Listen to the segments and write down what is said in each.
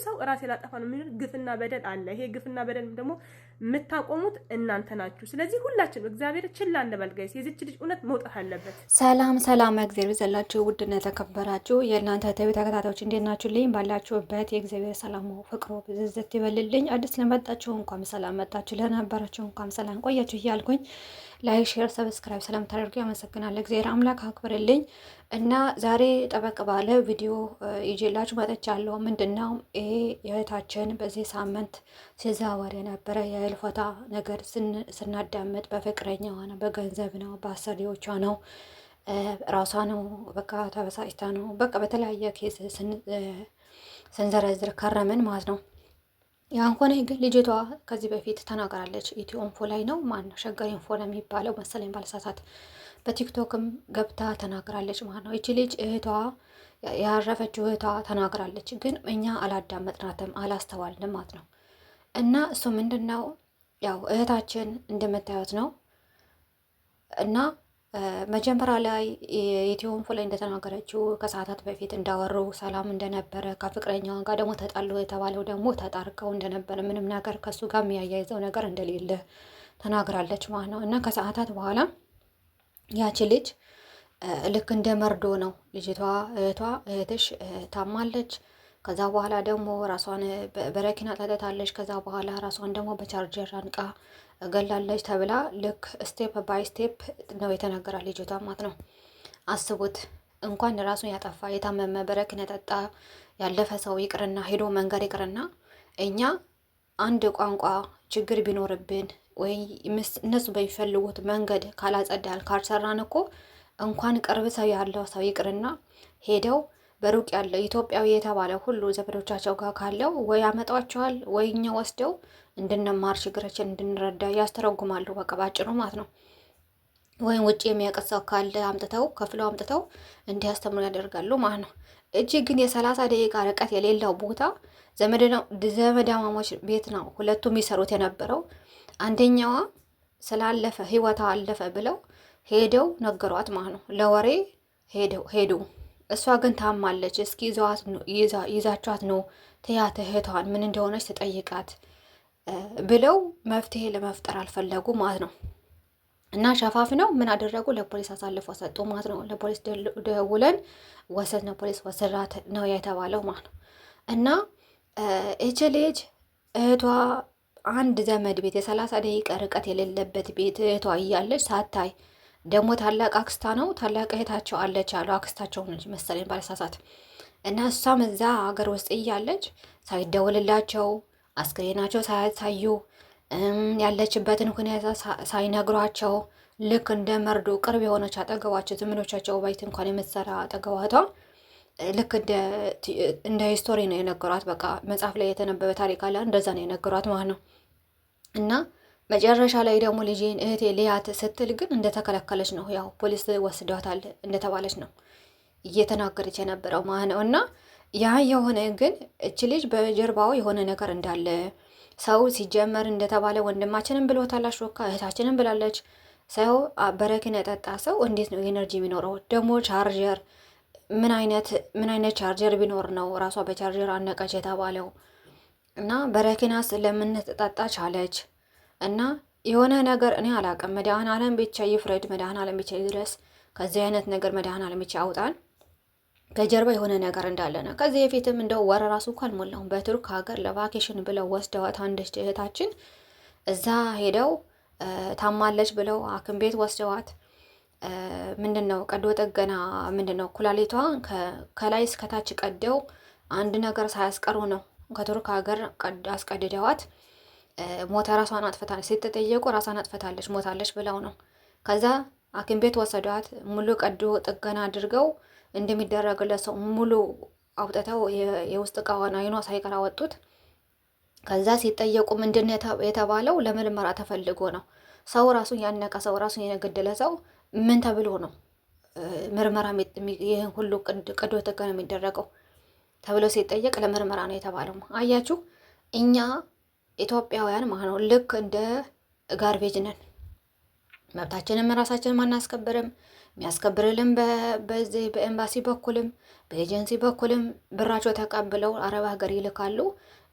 ሰው ራሴ ላጠፋ ነው የሚል ግፍና በደል አለ። ይሄ ግፍና በደል ደግሞ የምታቆሙት እናንተ ናችሁ። ስለዚህ ሁላችንም እግዚአብሔር ችላ እንበል ጋይስ። የዚች ልጅ እውነት መውጣት አለበት። ሰላም ሰላም፣ እግዚአብሔር ይዘላችሁ ውድና የተከበራችሁ የእናንተ ተቢ ተከታታዮች እንዴት ናችሁልኝ? ባላችሁበት የእግዚአብሔር ሰላሙ ፍቅሩ ብዝዝት ይበልልኝ። አዲስ ለመጣችሁ እንኳን ሰላም መጣችሁ፣ ለነበራችሁ እንኳን ሰላም ቆያችሁ እያልኩኝ ላይክ፣ ሼር፣ ሰብስክራይብ ስለምታደርጉ ያመሰግናለሁ። እግዚአብሔር አምላክ አክብርልኝ እና ዛሬ ጠበቅ ባለ ቪዲዮ ይዤላችሁ መጥቻለሁ። ምንድነው ይሄ የእህታችን በዚህ ሳምንት ሲዛወር የነበረ የህልፈታ ነገር ስናዳምጥ በፍቅረኛዋ ነው፣ በገንዘብ ነው፣ በአሰሪዎቿ ነው፣ ራሷ ነው፣ በቃ ተበሳጭታ ነው፣ በቃ በተለያየ ኬስ ስንዘረዝር ከረምን ማለት ነው። ያን ሆነ ግን ልጅቷ ከዚህ በፊት ተናግራለች። ኢትዮ ኢንፎ ላይ ነው ማነው ሸገር ኢንፎ ነው የሚባለው መሰለኝ ባልሳሳት፣ በቲክቶክም ገብታ ተናግራለች ማለት ነው። ይቺ ልጅ እህቷ ያረፈችው እህቷ ተናግራለች፣ ግን እኛ አላዳመጥናትም አላስተዋልንም ማለት ነው። እና እሱ ምንድነው ያው እህታችን እንደምታዩት ነው እና መጀመሪያ ላይ የኢትዮ ኢንፎ ላይ እንደተናገረችው ከሰዓታት በፊት እንዳወሩ ሰላም እንደነበረ ከፍቅረኛዋ ጋር ደግሞ ተጣሉ የተባለው ደግሞ ተጣርቀው እንደነበረ ምንም ነገር ከሱ ጋር የሚያያይዘው ነገር እንደሌለ ተናግራለች ማለት ነው። እና ከሰዓታት በኋላ ያቺ ልጅ ልክ እንደ መርዶ ነው ልጅቷ እህትሽ ታማለች፣ ከዛ በኋላ ደግሞ ራሷን በረኪና ጠጥታለች፣ ከዛ በኋላ ራሷን ደግሞ በቻርጀር አንቃ ገላለች ተብላ ልክ ስቴፕ ባይ ስቴፕ ነው የተነገራ ልጅቷ ማለት ነው። አስቡት እንኳን ራሱን ያጠፋ የታመመ በረኪና ጠጣ ያለፈ ሰው ይቅርና ሄዶ መንገድ ይቅርና እኛ አንድ ቋንቋ ችግር ቢኖርብን ወይ እነሱ በሚፈልጉት መንገድ ካላጸዳል ካልሰራን እኮ እንኳን ቅርብ ሰው ያለው ሰው ይቅርና ሄደው በሩቅ ያለው ኢትዮጵያዊ የተባለ ሁሉ ዘመዶቻቸው ጋር ካለው ወይ ያመጧቸዋል ወይ እኛ ወስደው እንድንማር ችግራችን እንድንረዳ ያስተረጉማሉ። በቃ ባጭሩ ማለት ነው። ወይም ውጭ የሚያውቅ ሰው ካለ አምጥተው ከፍለው አምጥተው እንዲያስተምሩ ያደርጋሉ ማለት ነው። እጅግ ግን የ30 ደቂቃ ርቀት የሌለው ቦታ ዘመዳማሞች ቤት ነው ሁለቱም የሚሰሩት የነበረው። አንደኛዋ ስላለፈ ህይወቷ አለፈ ብለው ሄደው ነገሯት ማለት ነው። ለወሬ ሄዱ። እሷ ግን ታማለች፣ እስኪ ይዛቿት ነው ትያት እህቷን ምን እንደሆነች ትጠይቃት ብለው መፍትሄ ለመፍጠር አልፈለጉ ማለት ነው። እና ሸፋፍ ነው ምን አደረጉ? ለፖሊስ አሳልፎ ሰጡ ማለት ነው። ለፖሊስ ደውለን ወሰድን፣ ፖሊስ ወሰዳት ነው የተባለው ማለት ነው። እና እቺ ልጅ እህቷ አንድ ዘመድ ቤት የ30 ደቂቃ ርቀት የሌለበት ቤት እህቷ እያለች ሳታይ ደግሞ ታላቅ አክስታ ነው ታላቅ እህታቸው አለች አሉ አክስታቸው ነች መሰለኝ ባልሳሳት። እና እሷም እዛ ሀገር ውስጥ እያለች ሳይደውልላቸው አስክሬናቸው ሳያሳዩ ያለችበትን ሁኔታ ሳይነግሯቸው ልክ እንደ መርዶ ቅርብ የሆነች አጠገባቸው ዘመዶቻቸው ባይት እንኳን የምትሰራ አጠገባቷ ልክ እንደ ሂስቶሪ ነው የነገሯት። በቃ መጽሐፍ ላይ የተነበበ ታሪክ አለ እንደዛ ነው የነገሯት ማለት ነው። እና መጨረሻ ላይ ደግሞ ልጄን እህቴ ልያት ስትል ግን እንደተከለከለች ነው ያው ፖሊስ ወስዷታል እንደተባለች ነው እየተናገረች የነበረው ማለት ነው። እና ያ የሆነ ግን እች ልጅ በጀርባው የሆነ ነገር እንዳለ ሰው ሲጀመር እንደተባለ ወንድማችንን ብሎታል አሾካ፣ እህታችንን ብላለች። ሰው በረኪና የጠጣ ሰው እንዴት ነው ኤነርጂ የሚኖረው? ደግሞ ቻርጀር ምን አይነት ቻርጀር ቢኖር ነው ራሷ በቻርጀር አነቀች የተባለው? እና በረኪናስ ለምን ትጠጣ ቻለች? እና የሆነ ነገር እኔ አላውቅም። መድኃኔዓለም ብቻ ይፍረድ፣ መድኃኔዓለም ብቻ ይድረስ። ከዚህ አይነት ነገር መድኃኔዓለም ብቻ አውጣን። ከጀርባ የሆነ ነገር እንዳለ ነው። ከዚህ በፊትም እንደው ወር ራሱ እኮ አልሞላውም በቱርክ ሀገር ለቫኬሽን ብለው ወስደዋት አንድች እህታችን እዛ ሄደው ታማለች ብለው ሐኪም ቤት ወስደዋት ምንድን ነው ቀዶ ጥገና ምንድን ነው ኩላሊቷን ከላይ እስከታች ቀደው አንድ ነገር ሳያስቀሩ ነው ከቱርክ ሀገር አስቀድደዋት ሞታ ራሷን አጥፍታለች። ስትጠየቁ ራሷን አጥፍታለች ሞታለች ብለው ነው። ከዛ ሐኪም ቤት ወሰዷት። ሙሉ ቀዶ ጥገና አድርገው እንደሚደረግለት ሰው ሙሉ አውጥተው የውስጥ እቃዋን አይኗ ሳይቀር አወጡት። ከዛ ሲጠየቁ ምንድን የተባለው ለምርመራ ተፈልጎ ነው። ሰው ራሱን ያነቀ ሰው ራሱን የገደለ ሰው ምን ተብሎ ነው ምርመራ ይህን ሁሉ ቀዶ ጥገና የሚደረገው ተብሎ ሲጠየቅ ለምርመራ ነው የተባለው። አያችሁ እኛ ኢትዮጵያውያን ማለት ነው ልክ እንደ ጋርቤጅ ነን። መብታችንም ራሳችንን አናስከብርም። የሚያስከብርልን በዚህ በኤምባሲ በኩልም በኤጀንሲ በኩልም ብራቸው ተቀብለው አረብ ሀገር ይልካሉ።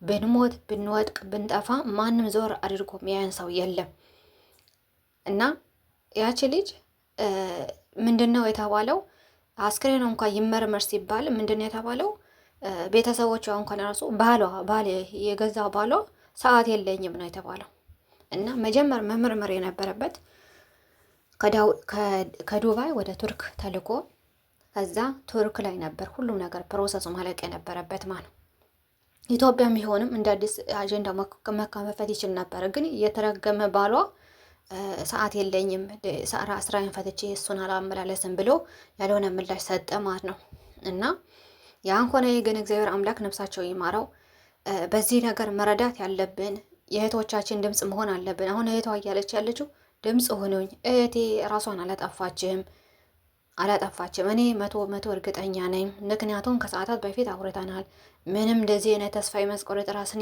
ብንሞት ብንወድቅ ብንጠፋ ማንም ዞር አድርጎ የሚያየን ሰው የለም። እና ያቺ ልጅ ምንድን ነው የተባለው? አስክሬን እንኳን ይመርመር ሲባል ምንድን ነው የተባለው? ቤተሰቦቿ እንኳን ራሱ ባል የገዛ ባሏ ሰዓት የለኝም ነው የተባለው። እና መጀመር መመርመር የነበረበት ከዱባይ ወደ ቱርክ ተልኮ ከዛ ቱርክ ላይ ነበር ሁሉም ነገር ፕሮሰሱ ማለቅ የነበረበት ማለት ነው። ኢትዮጵያም ቢሆንም እንደ አዲስ አጀንዳ መከፈት ይችል ነበር። ግን የተረገመ ባሏ ሰዓት የለኝም ስራዬን ፈትቼ እሱን አላመላለስም ብሎ ያልሆነ ምላሽ ሰጠ ማለት ነው። እና ያን ሆነ ግን እግዚአብሔር አምላክ ነፍሳቸው ይማረው። በዚህ ነገር መረዳት ያለብን የእህቶቻችን ድምፅ መሆን አለብን። አሁን እህቷ እያለች ያለችው ድምፅ ሆኖኝ እህቴ ራሷን አላጠፋችም። እኔ መቶ እርግጠኛ ነኝ። ምክንያቱም ከሰዓታት በፊት አውርተናል። ምንም እንደዚህ አይነት ተስፋ የማስቆረጥ ራስን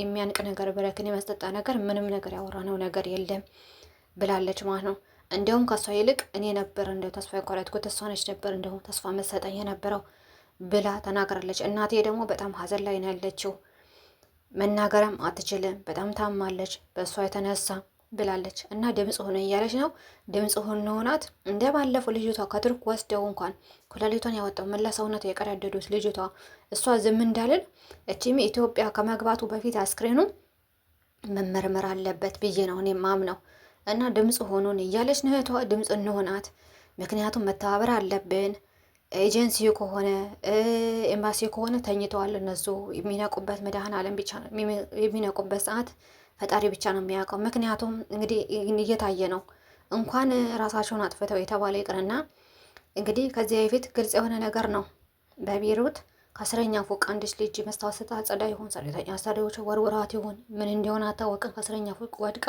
የሚያንቅ ነገር በረክን የመስጠጣ ነገር ምንም ነገር ያወራነው ነገር የለም ብላለች ማለት ነው። እንዲያውም ከእሷ ይልቅ እኔ ነበር እንደው ተስፋ የቆረጥኩት እሷ ነች ነበር እንደው ተስፋ መሰጠኝ የነበረው ብላ ተናግራለች። እናቴ ደግሞ በጣም ሀዘን ላይ ነው ያለችው። መናገርም አትችልም። በጣም ታማለች በእሷ የተነሳ ብላለች። እና ድምፅ ሆነ እያለች ነው። ድምፅ ሆናት እንደ ባለፈው ልጅቷ ከቱርክ ወስደው እንኳን ኩላሊቷን ያወጣው መላ ሰውነቷ የቀዳደዱት ልጅቷ እሷ ዝም እንዳልን እቺም ኢትዮጵያ ከመግባቱ በፊት አስክሬኑ መመርመር አለበት ብዬ ነው እኔ ማምነው። እና ድምፅ ሆኑን እያለች ነው እህቷ። ድምፅ እንሆናት። ምክንያቱም መተባበር አለብን። ኤጀንሲ ከሆነ ኤምባሲ ከሆነ ተኝተዋል እነሱ። የሚነቁበት መድኃኔዓለም ብቻ ነው የሚነቁበት ሰዓት ፈጣሪ ብቻ ነው የሚያውቀው። ምክንያቱም እንግዲህ እየታየ ነው። እንኳን ራሳቸውን አጥፍተው የተባለ ይቅርና እንግዲህ ከዚህ በፊት ግልጽ የሆነ ነገር ነው። በቤይሩት ከ10ኛ ፎቅ አንዲት ልጅ መስታወት ስታጸዳ ይሆን ሰራተኛ አሰሪዎች ወርውራት ይሆን ምን እንደሆነ አታወቅም። ከ10ኛ ፎቅ ወድቃ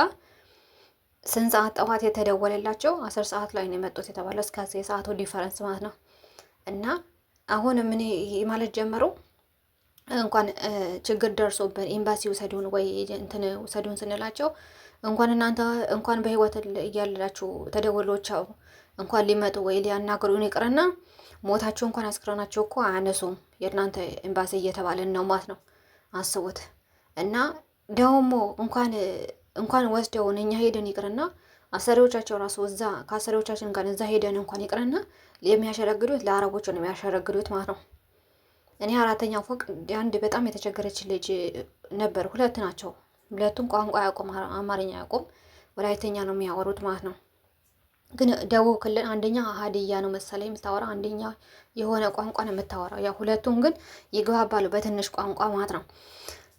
ስንት ሰዓት ጠዋት የተደወለላቸው 10 ሰዓት ላይ ነው የመጡት የተባለ እስከ የሰዓቱ ዲፈረንስ ማለት ነው። እና አሁን ምን ማለት ጀመሩ? እንኳን ችግር ደርሶብን ኤምባሲ ውሰዱን ወይ እንትን ውሰዱን ስንላቸው እንኳን እናንተ እንኳን በህይወት እያላችሁ ተደወሎቻው እንኳን ሊመጡ ወይ ሊያናግሩን ይቅርና ሞታችሁ እንኳን አስክረናቸው እኮ አያነሱም የእናንተ ኤምባሲ እየተባለን ነው ማለት ነው። አስቡት። እና ደግሞ እንኳን ወስደውን እኛ ሄደን ይቅርና አሰሪዎቻቸው ራሱ እዛ ከአሰሪዎቻችን ጋር እዛ ሄደን እንኳን ይቅርና የሚያሸረግዱት ለአረቦች ነው የሚያሸረግዱት ማለት ነው። እኔ 4ኛ ፎቅ አንድ በጣም የተቸገረች ልጅ ነበር። 2 ናቸው። 2ቱም ቋንቋ ያውቁም፣ አማርኛ ያውቁም፣ ወላይተኛ ነው የሚያወሩት ማለት ነው። ግን ደቡብ ክልል አንደኛ ሀዲያ ነው መሰለኝ የምታወራ፣ አንደኛ የሆነ ቋንቋ ነው የምታወራው። ያው 2ቱም ግን ይግባባሉ በትንሽ ቋንቋ ማለት ነው።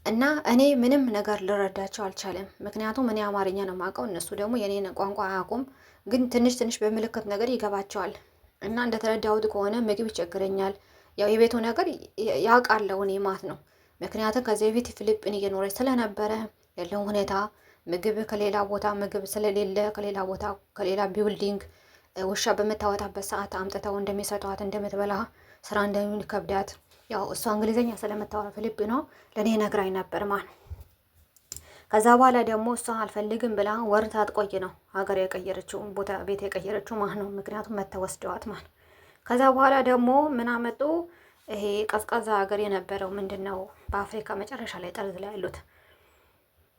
እና እኔ ምንም ነገር ልረዳቸው አልቻለም። ምክንያቱም እኔ አማርኛ ነው የማውቀው፣ እነሱ ደግሞ የኔን ቋንቋ አያውቁም። ግን ትንሽ በምልክት ነገር ይገባቸዋል። እና እንደተረዳሁት ከሆነ ምግብ ይቸግረኛል። ያው የቤቱ ነገር ያውቃለው እኔ ማለት ነው። ምክንያቱም ከዚህ በፊት ፊሊፒን እየኖረች ስለነበረ ያለው ሁኔታ ምግብ ከሌላ ቦታ ምግብ ስለሌለ ከሌላ ቦታ ከሌላ ቢውልዲንግ ውሻ በምታወጣበት ሰዓት አምጥተው እንደሚሰጧት እንደምትበላ ስራ እንደሚከብዳት ያው እሷ እንግሊዝኛ ስለምታወራ ፊሊፒኖ ለእኔ ነግራኝ ነበር ማለት ነው። ከዛ በኋላ ደግሞ እሷ አልፈልግም ብላ ወር ሳትቆይ ነው ሀገር የቀየረችው ቦታ ቤት የቀየረችው ማለት ነው። ምክንያቱም መተወስደዋት ማለት ነው። ከዛ በኋላ ደግሞ ምን አመጡ? ይሄ ቀዝቃዛ ሀገር የነበረው ምንድነው በአፍሪካ መጨረሻ ላይ ጠርዝ ላይ ያሉት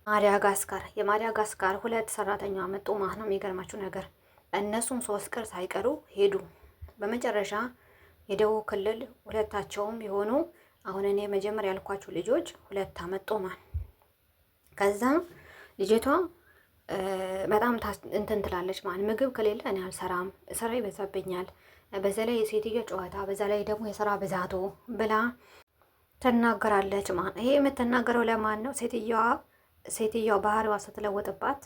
ማዳጋስካር፣ የማዳጋስካር 2 ሰራተኛ አመጡ ማለት ነው። የሚገርማችሁ ነገር እነሱም 3 ቀን ሳይቀሩ ሄዱ። በመጨረሻ የደቡብ ክልል 2ታቸውም የሆኑ አሁን እኔ መጀመሪያ ያልኳችሁ ልጆች 2 አመጡ ማለት። ከዛ ልጅቷ በጣም እንትን ትላለች ማለት ምግብ ከሌለ እኔ አልሰራም፣ ስራ ይበዛብኛል፣ በዛ ላይ የሴትዮ ጨዋታ፣ በዛ ላይ ደግሞ የስራ ብዛቱ ብላ ትናገራለች ማለት። ይሄ የምትናገረው ለማን ነው? ሴትዮዋ ባህሪዋ ስትለወጥባት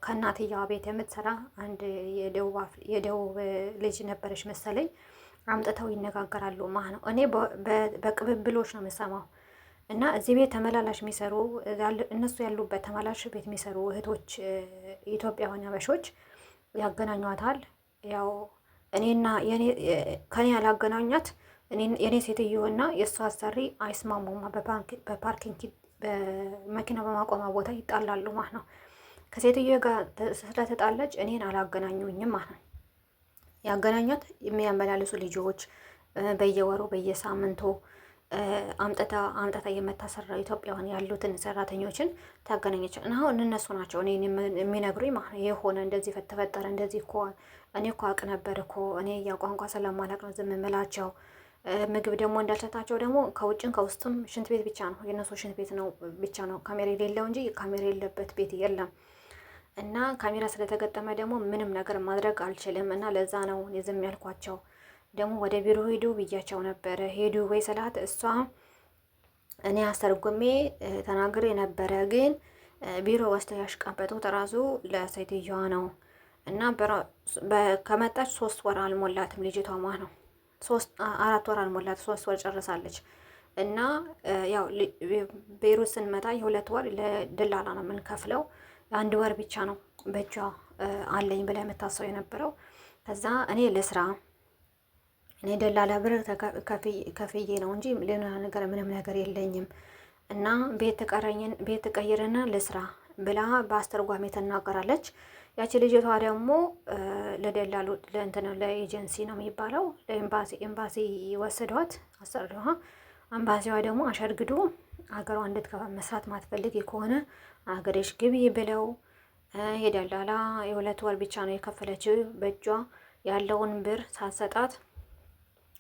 ከእናትየዋ ቤት የምትሰራ አንድ የደቡብ ልጅ ነበረች መሰለኝ። አምጥተው ይነጋገራሉ ማለት ነው። እኔ በቅብብሎች ነው የምሰማው። እና እዚህ ቤት ተመላላሽ የሚሰሩ እነሱ ያሉበት ተመላላሽ ቤት የሚሰሩ እህቶች ኢትዮጵያውያን አበሾች ያገናኟታል። ያው እኔና ከኔ ያላገናኛት የኔ ሴትዮና የእሷ አሰሪ አይስማሙማ። በፓርኪንግ በመኪና በማቆሚያ ቦታ ይጣላሉ ማለት ነው። ከሴትዮ ጋር ስለተጣለች እኔን አላገናኙኝም ማለት ነው። ያገናኛት የሚያመላልሱ ልጆች በየወሩ በየሳምንቱ አምጠታ የምታሰራው ኢትዮጵያውያን ያሉትን ሰራተኞችን ታገናኘች። አሁን እነሱ ናቸው እኔ የሚነግሩኝ ማለት ነው። የሆነ እንደዚህ ተፈጠረ እንደዚህ እኮ እኔ እኮ አውቅ ነበር እኮ እኔ የቋንቋ ስለማላውቅ ነው ዝም የምላቸው። ምግብ ደግሞ እንዳልሰጣቸው ደግሞ ከውጭም ከውስጥም ሽንት ቤት ብቻ ነው የእነሱ ሽንት ቤት ነው ብቻ ነው ካሜራ የሌለው እንጂ ካሜራ የሌለበት ቤት የለም። እና ካሜራ ስለተገጠመ ደግሞ ምንም ነገር ማድረግ አልችልም። እና ለዛ ነው ዝም ያልኳቸው። ደግሞ ወደ ቢሮ ሄዱ ብያቸው ነበረ። ሄዱ ወይ ስላት እሷ እኔ አስተርጉሜ ተናግሬ ነበረ፣ ግን ቢሮ ወስደው ያሽቃበጡት ራሱ ለሴትዮዋ ነው። እና ከመጣች 3 ወር አልሞላትም ልጅቷ ማለት ነው። 4 ወር አልሞላት 3 ወር ጨርሳለች። እና ያው ቤይሩት ስንመጣ የ2 ወር ለደላላ ነው የምንከፍለው። 1 ወር ብቻ ነው በእጇ አለኝ ብላ የምታሰው የነበረው። ከዛ እኔ ለስራ እኔ ደላላ ብር ከፍዬ ነው እንጂ ሌላ ነገር ምንም ነገር የለኝም። እና ቤት ተቀይርና ለስራ ብላ በአስተርጓሚ ትናገራለች። ያቺ ልጅቷ ደግሞ ለደላሉ ለኤጀንሲ ነው የሚባለው ለኤምባሲ ወሰዷት አሰሪዋ። አምባሲዋ ደግሞ አሸርግዶ አገሯ እንድትገባ መስራት ማትፈልግ ከሆነ አገሬሽ ግቢ ብለው ሄደላላ የ2 ወር ብቻ ነው የከፈለችው። በእጇ ያለውን ብር ሳትሰጣት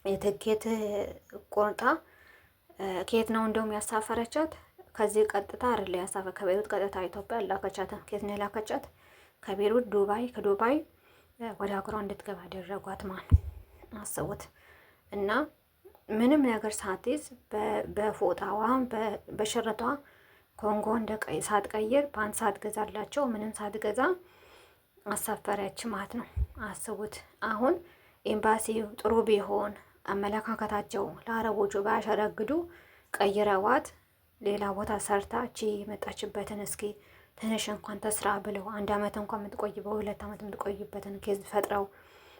የትኬት ቆርጣ ከየት ነው እንደውም ያሳፈረቻት? ከዚህ ቀጥታ አይደለ ያሳፈ ከቤሩት ቀጥታ ኢትዮጵያ ላከቻት። ከየት ነው ላከቻት? ከቤሩት ዱባይ፣ ከዱባይ ወደ ሀገሯ እንድትገባ ያደረጓት ማን አሰቡት። እና ምንም ነገር ሳትይዝ በፎጣዋ በሽርጧ ኮንጎ ሳትቀይር ፓንት ሳትገዛላቸው ምንም ሳትገዛ አሳፈረች ማለት ነው። አስቡት። አሁን ኤምባሲው ጥሩ ቢሆን አመለካከታቸው ለአረቦቹ ባያሸረግዱ ቀይረዋት ሌላ ቦታ ሰርታ እቺ የመጣችበትን እስኪ ትንሽ እንኳን ተስራ ብለው 1 አመት እንኳን የምትቆይ በ2 አመት የምትቆይበትን ኬዝ ፈጥረው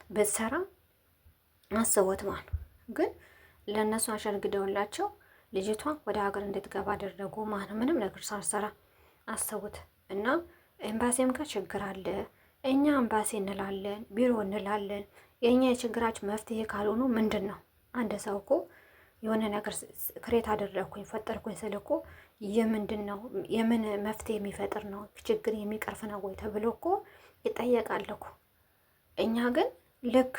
ብትሰራ አስቡት ማለት ነው። ግን ለእነሱ አሸርግደውላቸው ልጅቷ ወደ ሀገር እንድትገባ አደረጉ ማለት ነው። ምንም ነገር ሳትሰራ አስቡት። እና ኤምባሲም ጋር ችግር አለ። እኛ ኤምባሲ እንላለን፣ ቢሮ እንላለን። የእኛ የችግራችን መፍትሄ ካልሆኑ ምንድን ነው? አንድ ሰው እኮ የሆነ ነገር ክሬት አደረግኩኝ ፈጠርኩኝ ስል እኮ የምንድን ነው የምን መፍትሄ የሚፈጥር ነው ችግር የሚቀርፍ ነው ወይ ተብሎ እኮ ይጠየቃል እኮ። እኛ ግን ልክ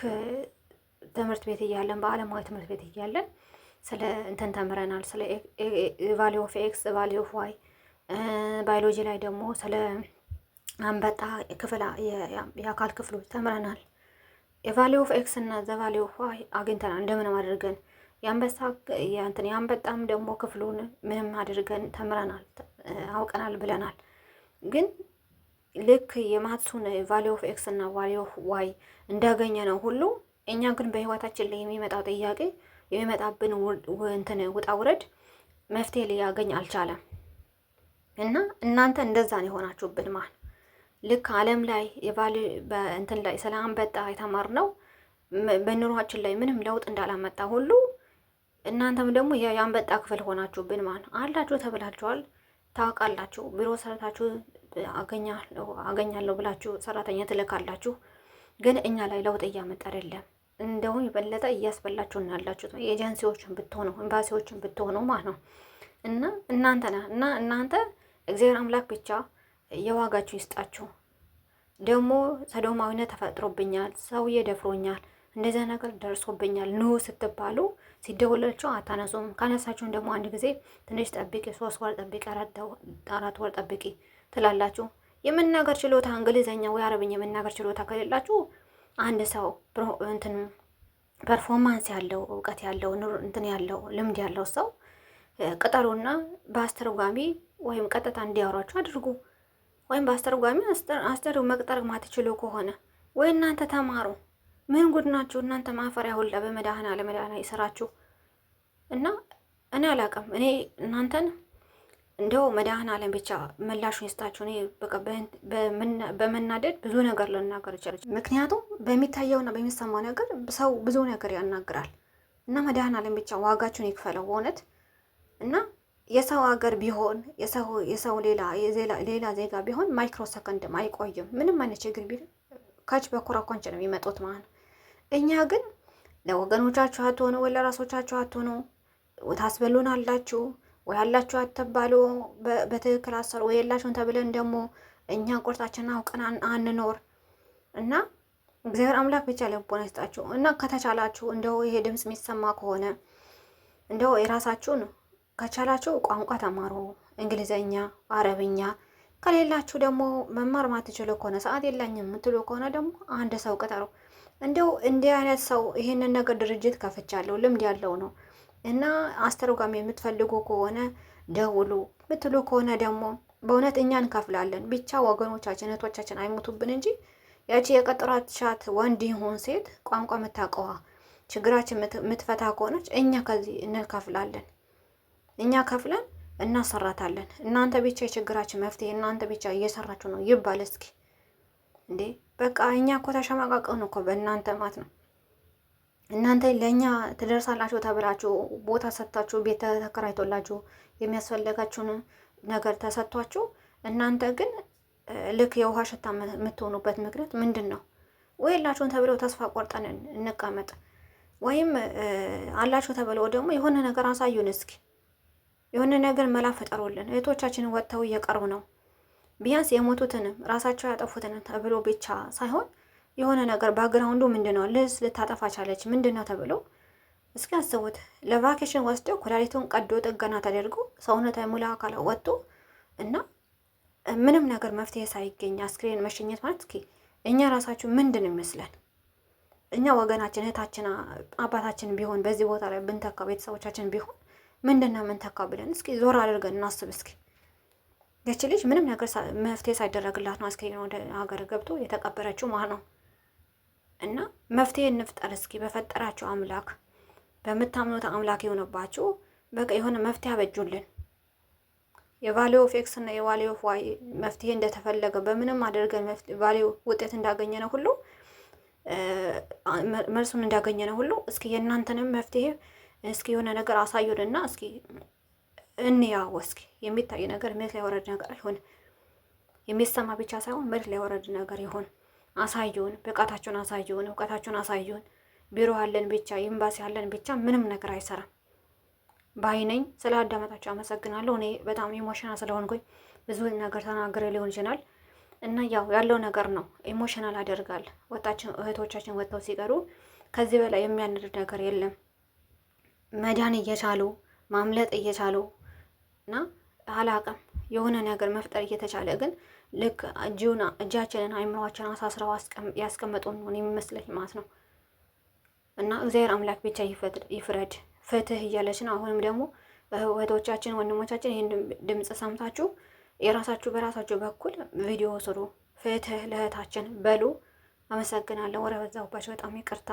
ትምህርት ቤት እያለን በአለማዊ ትምህርት ቤት እያለን ስለ እንትን ተምረናል። ስለ ቫሊዩ ኦፍ ኤክስ ቫሊዩ ኦፍ ዋይ፣ ባዮሎጂ ላይ ደግሞ ስለ አንበጣ ክፍል የአካል ክፍሎች ተምረናል። የቫሊዩ ኦፍ ኤክስ እና ዘ ቫሊዩ ኦፍ ዋይ አግኝተናል እንደምንም አድርገን። የአንበጣም ደግሞ ክፍሉን ምንም አድርገን ተምረናል አውቀናል ብለናል። ግን ልክ የማትሱን ቫሊዩ ኦፍ ኤክስ እና ቫሊዩ ኦፍ ዋይ እንዳገኘ ነው ሁሉ እኛ ግን በህይወታችን ላይ የሚመጣው ጥያቄ የሚመጣብን እንትን ውጣ ውረድ መፍትሄ ሊያገኝ አልቻለም። እና እናንተ እንደዛ ነው የሆናችሁብን ማለት ልክ ዓለም ላይ በእንትን ላይ ስለ አንበጣ የተማርነው በኑሯችን ላይ ምንም ለውጥ እንዳላመጣ ሁሉ እናንተም ደግሞ የአንበጣ ክፍል ሆናችሁብን ማለት አላችሁ ተብላችኋል። ታውቃላችሁ። ቢሮ ሰርታችሁ አገኛለሁ ብላችሁ ሰራተኛ ትልካላችሁ። ግን እኛ ላይ ለውጥ እያመጣ አይደለም። እንደውም የበለጠ እያስበላችሁ እናላችሁ። ኤጀንሲዎችን ብትሆኑ ኤምባሲዎችን ብትሆኑ ማለት ነው። እና እናንተ እግዚአብሔር አምላክ ብቻ የዋጋችሁ ይስጣችሁ። ደግሞ ሰዶማዊነት ተፈጥሮብኛል፣ ሰውዬ ደፍሮኛል፣ እንደዚያ ነገር ደርሶብኛል ኑ ስትባሉ ሲደውላችሁ አታነሱም። ካነሳችሁን ደግሞ አንድ ጊዜ ትንሽ ጠብቂ፣ 3 ወር ጠብቂ፣ 4 ወር ጠብቂ ትላላችሁ። የመናገር ችሎታ እንግሊዘኛ ወይ አረብኛ የመናገር ችሎታ ከሌላችሁ አንድ ሰው ፐርፎርማንስ ያለው እውቀት ያለው እንትን ያለው ልምድ ያለው ሰው ቅጠሩና በአስተርጓሚ ወይም ቀጥታ እንዲያወራችሁ አድርጉ። ወይም በአስተርጓሚ አስተርጉ። መቅጠር ማትችሉ ከሆነ ወይ እናንተ ተማሩ። ምን ጉድ ናችሁ እናንተ ማፈሪያ ሁላ በመድኃኒዓለም ይሰራችሁ እና እኔ አላውቅም። እኔ እናንተን እንደው መድኃኒዓለም ብቻ ምላሹን ይስጣችሁ። እኔ በቃ በመናደድ ብዙ ነገር ልናገር ይችላል። ምክንያቱም በሚታየውና በሚሰማው ነገር ሰው ብዙ ነገር ያናግራል እና መድኃኒዓለም ብቻ ዋጋችሁን ይክፈለው በእውነት እና የሰው ሀገር ቢሆን የሰው ሌላ ዜጋ ቢሆን ማይክሮ ሰከንድም አይቆይም። ምንም አይነት ችግር ቢል ካች በኮራኮንች ነው የሚመጡት ማለት ነው። እኛ ግን ለወገኖቻችሁ አትሆኑ ወይ ለራሶቻችሁ አትሆኑ፣ ታስበሉን አላችሁ ወይ አላችሁ አትባሉ፣ በትክክል አሰሩ ወይ የላችሁን ተብለን ደግሞ እኛ ቁርጣችንን አውቀን አንኖር እና እግዚአብሔር አምላክ ብቻ ልቦና ይስጣችሁ። እና ከተቻላችሁ እንደው ይሄ ድምፅ የሚሰማ ከሆነ እንደው የራሳችሁን ከቻላችሁ ቋንቋ ተማሩ፣ እንግሊዘኛ፣ አረብኛ። ከሌላችሁ ደግሞ መማር ማትችሉ ከሆነ ሰዓት የለኝም የምትሉ ከሆነ ደግሞ አንድ ሰው ቅጠሩ። እንደው እንዲህ አይነት ሰው ይሄንን ነገር ድርጅት ከፍቻለሁ ልምድ ያለው ነው እና አስተርጓሚ የምትፈልጉ ከሆነ ደውሉ ምትሉ ከሆነ ደግሞ በእውነት እኛ እንከፍላለን። ብቻ ወገኖቻችን እህቶቻችን አይሞቱብን እንጂ ያቺ የቀጠሯቻት ወንድ ይሁን ሴት ቋንቋ የምታውቀዋ ችግራችን የምትፈታ ከሆነች እኛ ከዚህ እንከፍላለን። እኛ ከፍለን እናሰራታለን። እናንተ ብቻ የችግራችን መፍትሄ እናንተ ብቻ እየሰራችሁ ነው ይባል እስኪ እንዴ! በቃ እኛ እኮ ተሸማቃቀን እኮ በእናንተ ማለት ነው። እናንተ ለእኛ ትደርሳላችሁ ተብላችሁ ቦታ ሰጥታችሁ ቤት ተከራይቶላችሁ የሚያስፈልጋችሁን ነገር ተሰጥቷችሁ እናንተ ግን ልክ የውሃ ሽታ የምትሆኑበት ምክንያት ምንድን ነው? ወይ የላችሁን ተብለው ተስፋ ቆርጠን እንቀመጥ፣ ወይም አላችሁ ተብለው ደግሞ የሆነ ነገር አሳዩን እስኪ የሆነ ነገር መላ ፈጠሩልን። እህቶቻችንን ወጥተው እየቀሩ ነው። ቢያንስ የሞቱትንም ራሳቸው ያጠፉትንም ተብሎ ብቻ ሳይሆን የሆነ ነገር ባግራውንዱ ምንድን ነው ልስ ልታጠፋ ቻለች ምንድን ነው ተብሎ እስኪ አስቡት። ለቫኬሽን ወስደው ኩላሊቱን ቀዶ ጥገና ተደርጎ ሰውነት ሙላ አካል ወጡ እና ምንም ነገር መፍትሄ ሳይገኝ አስክሬን መሸኘት ማለት እስኪ እኛ ራሳችሁ ምንድን ይመስላል? እኛ ወገናችን እህታችን አባታችን ቢሆን በዚህ ቦታ ላይ ብንተካ ቤተሰቦቻችን ቢሆን ምንድነው ምንተካ ብለን እስኪ ዞር አድርገን እናስብ እስኪ። ያቺ ልጅ ምንም ነገር መፍትሄ ሳይደረግላት ነው አስክሬን ወደ ሀገር ገብቶ የተቀበረችው ማለት ነው። እና መፍትሄ እንፍጠር እስኪ በፈጠራችሁ አምላክ፣ በምታምኑት አምላክ የሆነባችሁ በቃ የሆነ መፍትሄ አበጁልን። የቫሊዮ ኦፍ ኤክስ እና የቫሊዮ ኦፍ ዋይ መፍትሄ እንደተፈለገ በምንም አድርገን ቫሊዮ ውጤት እንዳገኘ ነው ሁሉ መልሱን እንዳገኘ ነው ሁሉ እስኪ የእናንተንም መፍትሄ እስኪ የሆነ ነገር አሳዩንና እስኪ እንያው እስኪ የሚታይ ነገር መሬት ላይ ወረድ ነገር ይሁን፣ የሚሰማ ብቻ ሳይሆን መሬት ላይ ወረድ ነገር ይሁን። አሳዩን፣ ብቃታችሁን አሳዩን፣ እውቀታችሁን አሳዩን። ቢሮ አለን ብቻ ኤምባሲ አለን ብቻ ምንም ነገር አይሰራም ባይነኝ። ስለ አዳመጣችሁ አመሰግናለሁ። እኔ በጣም ኢሞሽናል ስለሆንኩኝ ብዙ ነገር ተናግሬ ሊሆን ይችላል እና ያው ያለው ነገር ነው ኢሞሽናል ያደርጋል። እህቶቻችን ወጥተው ሲቀሩ ከዚህ በላይ የሚያንድ ነገር የለም። መዳን እየቻሉ ማምለጥ እየቻሉ እና አላቅም የሆነ ነገር መፍጠር እየተቻለ ግን ልክ እጃችንን አይምሯችን አሳስረው ያስቀመጡን ነው የሚመስለኝ ማለት ነው። እና እግዚአብሔር አምላክ ብቻ ይፍረድ፣ ፍትህ እያለች ነው። አሁንም ደግሞ እህቶቻችን ወንድሞቻችን ይህን ድምፅ ሰምታችሁ የራሳችሁ በራሳችሁ በኩል ቪዲዮ ስሩ፣ ፍትህ ለእህታችን በሉ። አመሰግናለሁ። ወረ በዛሁባችሁ በጣም ይቅርታ።